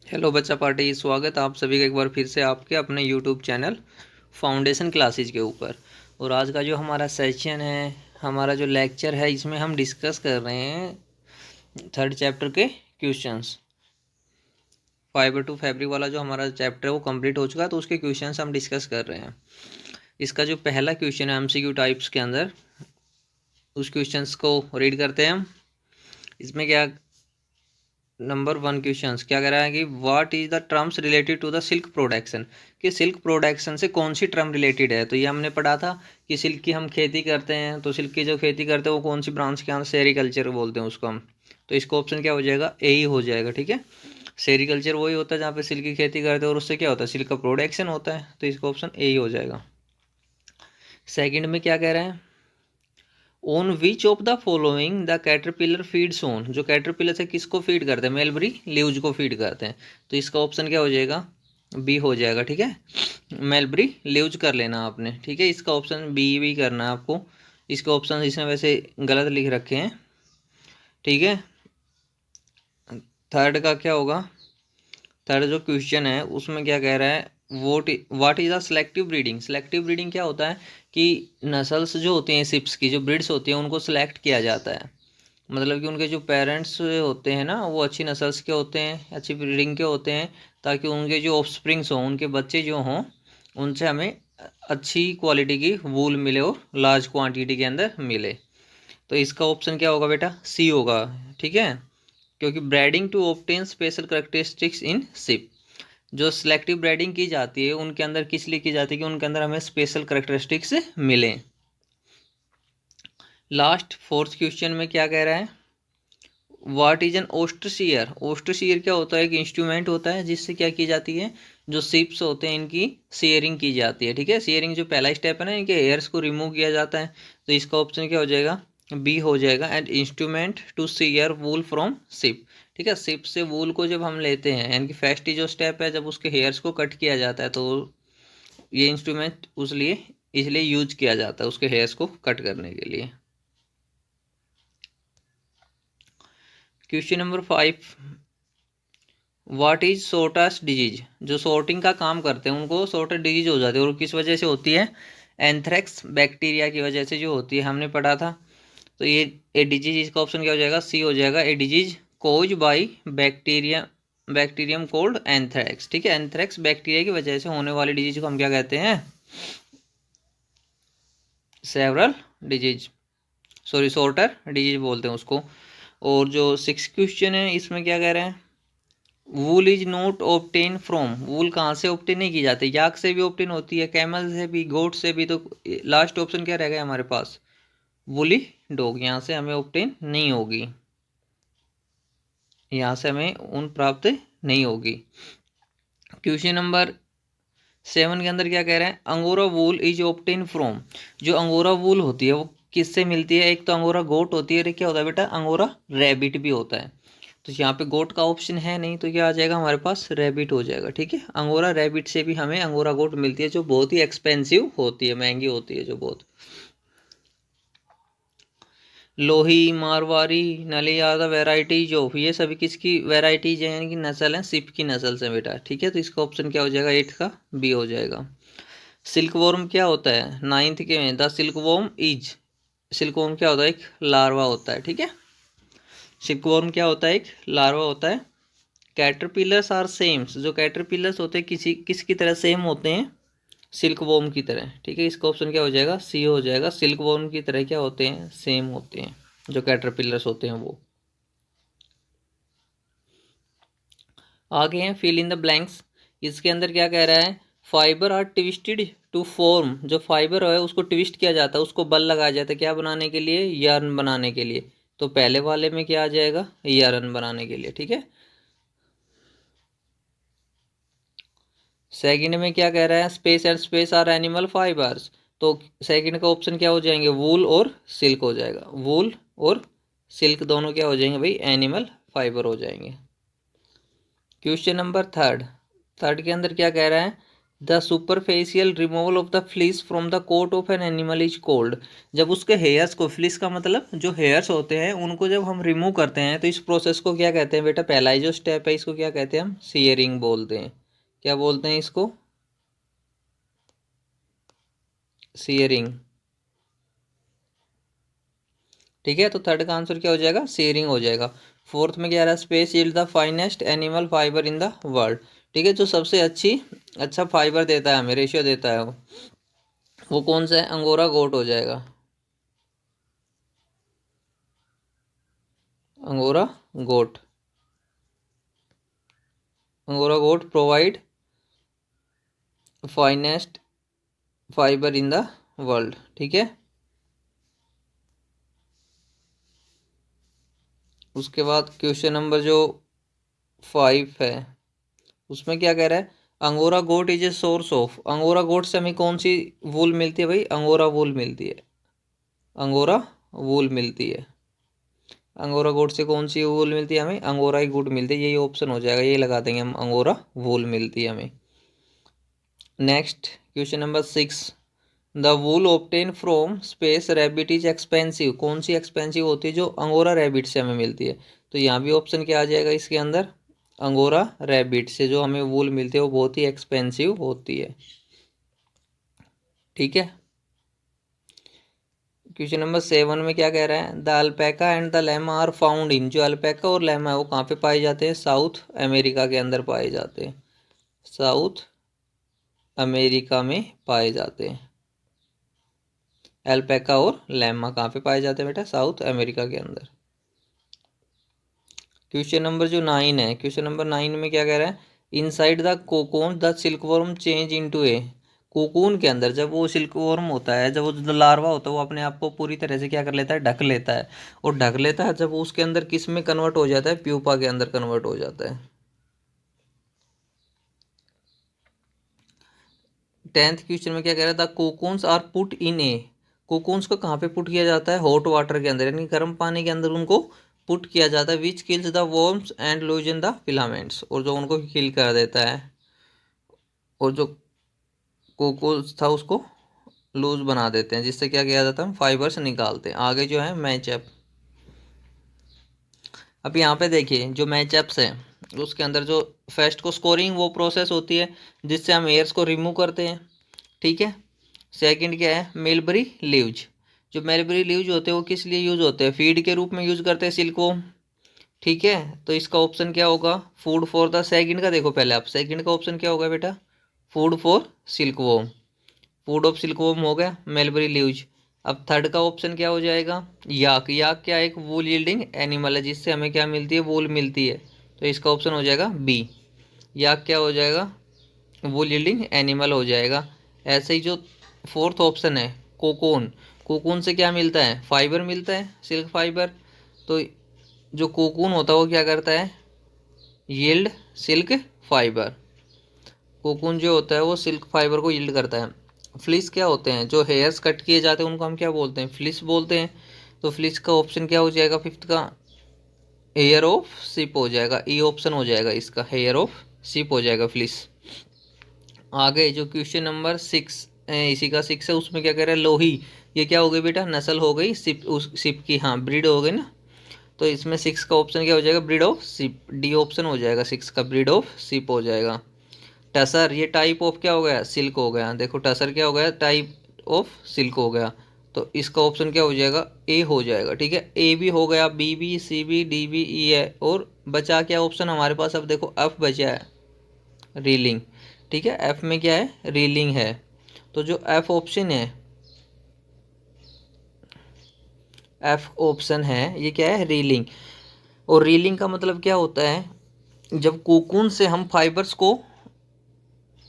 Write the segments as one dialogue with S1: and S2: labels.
S1: Hello बच्चा party, स्वागत आप सभी का एक बार फिर से आपके अपने यूट्यूब चैनल फाउंडेशन क्लासेज के ऊपर। और आज का जो हमारा सेशन है, हमारा जो लेक्चर है, इसमें हम डिस्कस कर रहे हैं थर्ड चैप्टर के क्वेश्चंस। फाइबर टू फैब्रिक वाला जो हमारा चैप्टर है वो कंप्लीट हो चुका है, तो उसके क्वेश्चंस हम डिस्कस कर रहे हैं। इसका जो पहला क्वेश्चन है एमसीक्यू टाइप्स के अंदर, उस क्वेश्चंस को रीड करते हैं हम। इसमें क्या नंबर 1 क्वेश्चन क्या कह रहा है कि what is the terms related to the silk production, कि सिल्क प्रोडक्शन से कौन सी टर्म रिलेटेड है। तो ये हमने पढ़ा था कि सिल्क की हम खेती करते हैं, तो सिल्क की जो खेती करते हैं वो कौन सी ब्रांच के अंदर, सेरीकल्चर बोलते हैं उसको हम। तो इसका ऑप्शन क्या हो जाएगा, ए ही हो जाएगा। ठीक है, सेरीकल्चर वही होता है जहाँ पे सिल्क की खेती करते हैं और उससे क्या होता है, सिल्क का प्रोडक्शन होता है। तो इसका ऑप्शन ए ही हो जाएगा। सेकेंड में क्या कह रहे हैं, on which of the following the caterpillar feeds on, जो कैटरपिलर से किसको फीड करते हैं, मेलबरी लीव्स को फीड करते हैं। तो इसका ऑप्शन क्या हो जाएगा, बी हो जाएगा। ठीक है, मेलबरी लीव्स कर लेना आपने। ठीक है, इसका ऑप्शन बी भी करना है आपको। इसके ऑप्शन इसमें वैसे गलत लिख रखे हैं। ठीक है, थर्ड का क्या होगा, थर्ड जो क्वेश्चन है उसमें क्या कह रहा है, what is the selective breeding. Selective breeding क्या होता है कि नस्ल्स जो होती हैं शिप्स की, जो ब्रीड्स होती हैं उनको सेलेक्ट किया जाता है। मतलब कि उनके जो पेरेंट्स होते हैं ना, वो अच्छी नस्ल्स के होते हैं, अच्छी ब्रीडिंग के होते हैं, ताकि उनके जो ऑफस्प्रिंग्स हों, उनके बच्चे जो हों, उनसे हमें अच्छी क्वालिटी की वूल मिले और लार्ज क्वांटिटी के अंदर मिले। तो इसका ऑप्शन क्या होगा बेटा, सी होगा। ठीक है, क्योंकि breeding to obtain special characteristics in sheep, जो सिलेक्टिव ब्रीडिंग की जाती है उनके अंदर किस लिए की जाती है कि उनके अंदर हमें स्पेशल करेक्टरिस्टिक्स मिले। लास्ट फोर्थ क्वेश्चन में क्या कह रहा है, व्हाट इज एन ओस्टरशीयर। ओस्टरशीयर क्या होता है, एक इंस्ट्रूमेंट होता है जिससे क्या की जाती है, जो शिप्स होते हैं इनकी शेयरिंग की जाती है। ठीक है, शेयरिंग जो पहला स्टेप है ना, इनके हेयर्स को रिमूव किया जाता है। तो इसका ऑप्शन क्या हो जाएगा, बी हो जाएगा। And instrument to shear wool from sheep. ठीक है, शिप से वूल को जब हम लेते हैं, यानी कि फर्स्ट जो स्टेप है जब उसके हेयर्स को कट किया जाता है, तो ये इंस्ट्रूमेंट इसलिए यूज किया जाता है उसके हेयर्स को कट करने के लिए। Question number 5, what is sorter's disease. जो सोर्टिंग का काम करते हैं उनको सोर्टर डिजीज हो जाती है, और किस वजह से होती है, एंथ्रेक्स बैक्टीरिया की वजह से जो होती है, हमने पढ़ा था। तो ये ए डिजीज, इसका ऑप्शन क्या हो जाएगा, सी हो जाएगा। A disease caused by bacterium called anthrax. ठीक है, एंथ्रेक्स बैक्टीरिया की वजह से होने वाली डिजीज को हम क्या कहते हैं, several disease, sorry sorter disease बोलते हैं उसको। और जो 6 क्वेश्चन है इसमें क्या कह रहे हैं, wool is not obtain from. Wool कहाँ से ऑप्टेन नहीं की जाती, याक से भी ऑप्टेन होती है, कैमल से भी, गोट से भी। तो लास्ट ऑप्शन क्या रहेगा हमारे पास, वुली डॉग। यहाँ से हमें ऑप्टेन नहीं होगी, यहाँ से हमें ऊन प्राप्त नहीं होगी। क्वेश्चन नंबर 7 के अंदर क्या कह रहे हैं, angora wool is obtained from. जो अंगोरा वूल होती है वो किससे मिलती है, एक तो अंगोरा गोट होती है, और एक क्या होता है बेटा, अंगोरा रैबिट भी होता है। तो यहाँ पे गोट का ऑप्शन है नहीं, तो क्या आ जाएगा हमारे पास, रैबिट हो जाएगा। ठीक है, अंगोरा रैबिट से भी हमें अंगोरा गोट मिलती है, जो बहुत ही एक्सपेंसिव होती है, महंगी होती है जो बहुत। लोही, मारवाड़ी, नलियादा वैरायटी जो ये सभी किसकी वैरायटीज है, यानी कि नस्ल है, सिप की नस्ल से बेटा। ठीक है, तो इसका ऑप्शन क्या हो जाएगा, 8 का बी हो जाएगा। सिल्क वॉर्म क्या होता है, 9th के में, the silk worm is. Silk worm क्या होता है, एक लार्वा होता है। ठीक है, सिल्क वॉर्म क्या होता है, एक लार्वा होता है। कैटरपिलर्स आर सेम्स, जो कैटरपिलर्स होते हैं किसकी तरह सेम होते हैं, सिल्क वॉर्म की तरह। ठीक है, इसका ऑप्शन क्या हो जाएगा, सी हो जाएगा। सिल्क वॉर्म की तरह क्या होते हैं, सेम होते हैं जो कैटरपिलर्स होते हैं वो। आगे हैं फिल इन द ब्लैंक्स। इसके अंदर क्या कह रहा है, fibre are twisted to form. जो फाइबर है उसको ट्विस्ट किया जाता है, उसको बल लगाया जाता है, क्या बनाने के लिए, यार्न बनाने के लिए। तो पहले वाले में क्या आ जाएगा, यार्न बनाने के लिए। ठीक है, सेकंड में क्या कह रहा है, space and space are animal fibres. तो सेकंड का ऑप्शन क्या हो जाएंगे, वूल और सिल्क हो जाएगा। वूल और सिल्क दोनों क्या हो जाएंगे भाई, एनिमल फाइबर हो जाएंगे। क्वेश्चन नंबर थर्ड के अंदर क्या कह रहा है, the superficial removal of the fleece from the coat of an animal is called. जब उसके हेयर्स को, फ्लीस का मतलब जो हेयर्स होते हैं उनको जब हम रिमूव करते हैं तो इस प्रोसेस को क्या कहते हैं बेटा? पहला ही जो स्टेप है इसको क्या कहते हैं? हम सीयरिंग बोलते हैं। क्या बोलते हैं इसको? सीयरिंग। ठीक है, तो थर्ड का आंसर क्या हो जाएगा? सीयरिंग हो जाएगा। फोर्थ में क्या आ रहा है? Space yield the finest animal fibre in the world. ठीक है, जो सबसे अच्छा फाइबर देता है हमें, रेशियो देता है वो कौन सा है? अंगोरा गोट हो जाएगा। Angora goat. Angora goat provide finest fibre in the world. ठीक है, उसके बाद क्वेश्चन नंबर जो 5 है उसमें क्या कह रहा है? Angora goat is a source of. Angora goat से हमें कौन सी वूल मिलती है भाई? अंगोरा वूल मिलती है। अंगोरा वूल मिलती है। अंगोरा गोट से कौन सी वूल मिलती है हमें? अंगोरा ही गुड मिलती है। यही ऑप्शन हो जाएगा, ये लगा देंगे हम, अंगोरा वूल मिलती है हमें। Next question number 6, the wool obtain from space rabbit is expensive. कौन सी एक्सपेंसिव होती है? जो अंगोरा रैबिट से हमें मिलती है। तो यहाँ भी ऑप्शन क्या आ जाएगा इसके अंदर? अंगोरा रैबिट से जो हमें वूल मिलती है वो बहुत ही एक्सपेंसिव होती है। ठीक है, क्वेश्चन नंबर 7 में क्या कह रहा है? The alpaca and the llama are found in. जो अल्पैका और लैमा है वो कहाँ पे पाए जाते हैं? साउथ अमेरिका के अंदर पाए जाते हैं। साउथ अमेरिका में पाए जाते हैं। अल्पैका और लैमा कहाँ पे पाए जाते हैं बेटा? साउथ अमेरिका के अंदर। क्वेश्चन नंबर जो 9 है, क्वेश्चन नंबर 9 में क्या कह रहा है? Inside the cocoon the silkworm change into A. Cocoon के अंदर जब वो सिल्कवर्म होता है, जब वो जो लार्वा होता है वो अपने आप को पूरी तरह से क्या कर लेता है? ढक लेता है। और ढक लेता है जब वो उसके अंदर किस में कन्वर्ट हो जाता है? प्यूपा के अंदर कन्वर्ट हो जाता है। 10th क्वेश्चन में क्या कह रहा था? Cocoons are put in a. Cocoons को कहाँ पे पुट किया जाता है? हॉट वाटर के अंदर, यानी गर्म पानी के अंदर उनको पुट किया जाता है। विच kills the worms and लूजन the filaments. और जो उनको किल कर देता है, और जो कोकोस था उसको लूज बना देते हैं, जिससे क्या किया जाता है? फाइबर्स निकालते हैं। आगे जो है मैचअप। अब यहाँ पे देखिए जो मैचअप्स है उसके अंदर जो फर्स्ट को स्कोरिंग वो प्रोसेस होती है जिससे हम एयर्स को रिमूव करते हैं। ठीक है, सेकंड क्या है? Mulberry leaves. जो मेलबरी लीव्स होते हैं वो किस लिए यूज होते हैं? फीड के रूप में यूज करते हैं सिल्कवॉर्म। ठीक है, तो इसका ऑप्शन क्या होगा? Food for the. सेकंड का देखो पहले आप, सेकंड का ऑप्शन क्या होगा बेटा? Food for silkworm. Food of silkworm हो गया मेलबरी लीव्स। अब थर्ड का ऑप्शन क्या हो जाएगा? याक। याक क्या? एक वूल यील्डिंग एनिमल है जिससे हमें क्या मिलती है? वूल मिलती है। तो इसका ऑप्शन हो जाएगा बी। याक क्या हो जाएगा? वूल यील्डिंग एनिमल हो जाएगा। ऐसे ही जो फोर्थ ऑप्शन है कोकून। कोकून से क्या मिलता है? फाइबर मिलता है, सिल्क फाइबर। तो जो कोकून होता है वो क्या करता है? Yield silk fibre. कोकून जो होता है वो सिल्क फाइबर को यील्ड करता है। फ्लिस क्या होते हैं? जो हेयर्स कट किए जाते हैं उनको हम क्या बोलते हैं? फ्लिस बोलते हैं। तो फ्लिस का ऑप्शन क्या हो जाएगा? फिफ्थ का हेयर ऑफ शिप हो जाएगा। ई ऑप्शन हो जाएगा इसका, हेयर ऑफ शिप हो जाएगा फ्लिस। आगे जो क्वेश्चन नंबर 6 इसी का 6 है, उसमें क्या कह रहा है? लोही। ये क्या हो गई बेटा? नस्ल हो गई शिप, उस शिप की, हाँ ब्रीड हो गई ना। तो इसमें 6 का ऑप्शन क्या हो जाएगा? Breed of ship. D option हो जाएगा 6 का, ब्रीड ऑफ शिप हो जाएगा। टसर, ये टाइप ऑफ क्या हो गया? सिल्क हो गया। देखो टसर क्या हो गया? टाइप ऑफ सिल्क हो गया। तो इसका ऑप्शन क्या हो जाएगा? ए हो जाएगा। ठीक है, ए भी हो गया, बी भी, सी भी, डी भी, ई है, और बचा क्या ऑप्शन हमारे पास? अब देखो एफ बचा है, रीलिंग। ठीक है, एफ में क्या है? रीलिंग है। तो जो एफ ऑप्शन है, एफ ऑप्शन है ये क्या है? रीलिंग। और रीलिंग का मतलब क्या होता है? जब कोकून से हम फाइबर्स को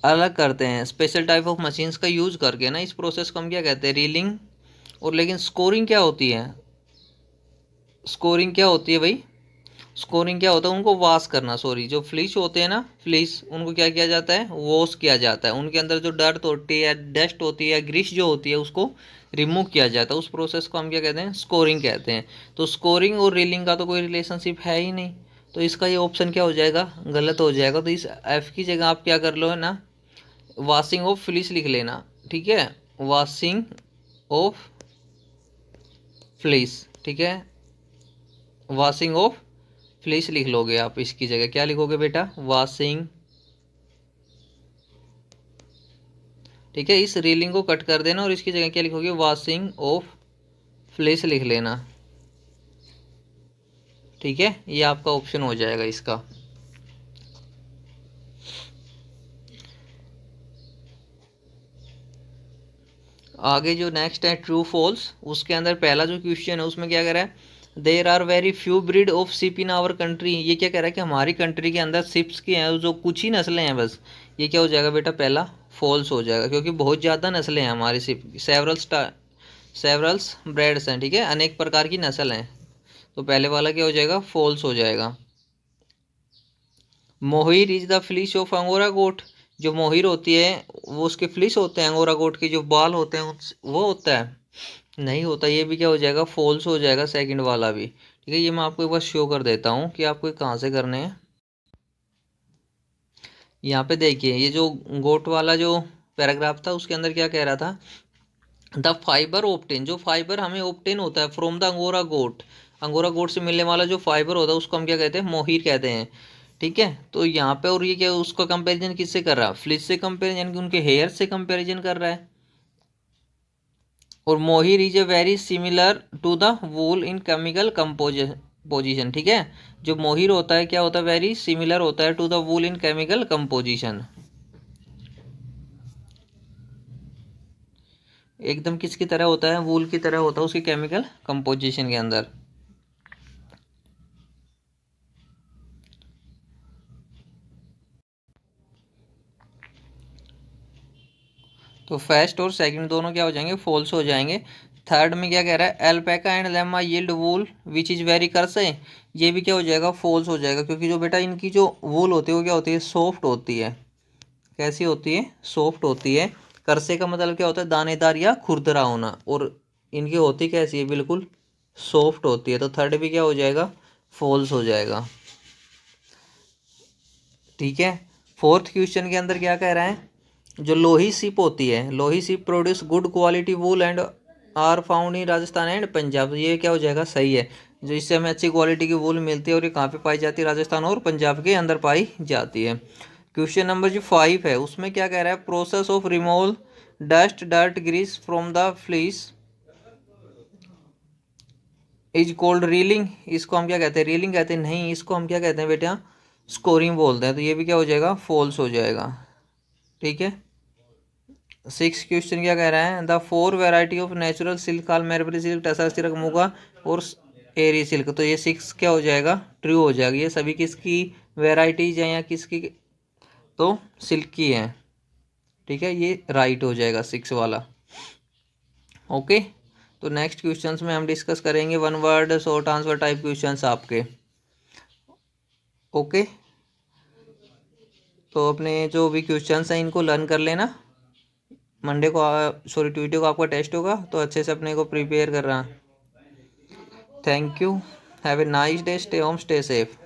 S1: अलग करते हैं स्पेशल टाइप ऑफ मशीन्स का यूज करके ना, इस प्रोसेस को हम क्या कहते हैं? रीलिंग। और लेकिन स्कोरिंग क्या होती है? स्कोरिंग क्या होती है भाई? स्कोरिंग क्या होता है? उनको वॉश करना, सॉरी, जो फ्लिश होते हैं ना, फ्लिश, उनको क्या किया जाता है? वॉश किया जाता है। उनके अंदर जो डर्ट होती है, डस्ट होती है, ग्रीस जो होती है, उसको रिमूव किया जाता है। उस प्रोसेस को हम क्या कहते हैं? स्कोरिंग कहते हैं। तो स्कोरिंग और रीलिंग का तो कोई रिलेशनशिप है ही नहीं। तो इसका ये ऑप्शन क्या हो जाएगा? गलत हो जाएगा। तो इस एफ की जगह आप क्या कर लो है ना, वॉशिंग ऑफ फ्लिस लिख लेना, ठीक है, वॉशिंग ऑफ फ्लिस, ठीक है, वॉशिंग ऑफ फ्लिस लिख लोगे आप। इसकी जगह क्या लिखोगे बेटा, वॉशिंग, ठीक है। इस रीलिंग को कट कर देना और इसकी जगह क्या लिखोगे, वॉशिंग ऑफ फ्लिस लिख लेना, ठीक है। ये आपका ऑप्शन हो जाएगा इसका। आगे जो नेक्स्ट है ट्रू फॉल्स, उसके अंदर पहला जो क्वेश्चन है उसमें क्या कह रहा है, there are very few breed of sheep in our country. ये क्या कह रहा है कि हमारी कंट्री के अंदर शिप्स की हैं जो कुछ ही नस्लें हैं बस। ये क्या हो जाएगा बेटा, पहला फॉल्स हो जाएगा, क्योंकि बहुत ज़्यादा नस्लें हैं हमारी शिप, सेवरल्स ब्रेड्स हैं, ठीक है, अनेक प्रकार की नस्ल हैं। तो पहले वाला क्या हो जाएगा, फॉल्स हो जाएगा। Mohair is the fleece of angora goat. जो मोहिर होती है वो उसके फ्लिश होते हैं, अंगोरा गोट के जो बाल होते हैं वो होता है, नहीं होता। ये भी क्या हो जाएगा, फॉल्स हो जाएगा सेकंड वाला भी, ठीक है। ये मैं आपको एक बार शो कर देता हूँ कि आपको कहाँ से करने हैं। यहाँ पे देखिए, ये जो गोट वाला जो पैराग्राफ था उसके अंदर क्या कह रहा था, द फाइबर ऑप्टेन, जो फाइबर हमें ऑप्टेन होता है from the angora goat, angora goat से मिलने वाला जो फाइबर होता है उसको हम क्या कहते हैं, मोहिर कहते हैं, ठीक है। तो यहाँ पे, और ये क्या, उसका कंपैरिजन किससे कर रहा है, फ्लिस से कंपेरिजन, यानी कि उनके हेयर से कंपैरिजन कर रहा है। और mohair is a very similar to the wool in chemical composition, ठीक है। जो मोहिर होता है क्या होता है, वेरी सिमिलर होता है to the wool in chemical composition, एकदम किसकी तरह होता है, वूल की तरह होता है उसकी केमिकल कंपोजिशन के अंदर। तो फर्स्ट और सेकंड दोनों क्या हो जाएंगे, फॉल्स हो जाएंगे। थर्ड में क्या कह रहा है, alpaca and llama yield wool which is very coarse, ये भी क्या हो जाएगा, फॉल्स हो जाएगा, क्योंकि जो बेटा इनकी जो वूल होती है वो क्या होती है, सॉफ्ट होती है। कैसी होती है, सॉफ्ट होती है। करसे का मतलब क्या होता है, दानेदार या खुरदरा होना, और इनकी होती कैसी है, बिल्कुल सॉफ्ट होती है। तो थर्ड भी क्या हो जाएगा, फॉल्स हो जाएगा, ठीक है। फोर्थ क्वेश्चन के अंदर क्या कह रहा है, जो लोही सिप होती है, Lohi sheep produce good quality wool and are found in Rajasthan and Punjab. ये क्या हो जाएगा, सही है, जो इससे हमें अच्छी क्वालिटी की वूल मिलती है, और ये कहाँ पे पाई जाती है, राजस्थान और पंजाब के अंदर पाई जाती है। क्वेश्चन नंबर जो 5 है उसमें क्या कह रहा है, process of removal dust dirt grease from the fleece is called reeling. इसको हम क्या कहते हैं, रीलिंग कहते हैं, नहीं, इसको हम क्या कहते हैं बेटा, स्कोरिंग बोलते हैं। तो ये भी क्या हो जाएगा, फॉल्स हो जाएगा, ठीक है। 6 क्वेश्चन क्या कह रहा है, the 4 variety of natural silk काल मेरबरी सिल्क टसर सिल्क मुगा और एरी सिल्क। तो ये 6 क्या हो जाएगा, ट्रू हो जाएगा। ये सभी किसकी वेराइटीज हैं या किसकी, तो सिल्क की हैं, ठीक है। ये राइट हो जाएगा 6 वाला, ओके। तो नेक्स्ट क्वेश्चंस में हम डिस्कस करेंगे one word short answer type questions आपके, ओके। तो अपने जो भी क्वेश्चंस हैं इनको लर्न कर लेना। मंडे को सॉरी ट्यूसडे को आपका टेस्ट होगा, तो अच्छे से अपने को प्रिपेयर कर रहा। Thank you, have a nice day, stay home, stay safe.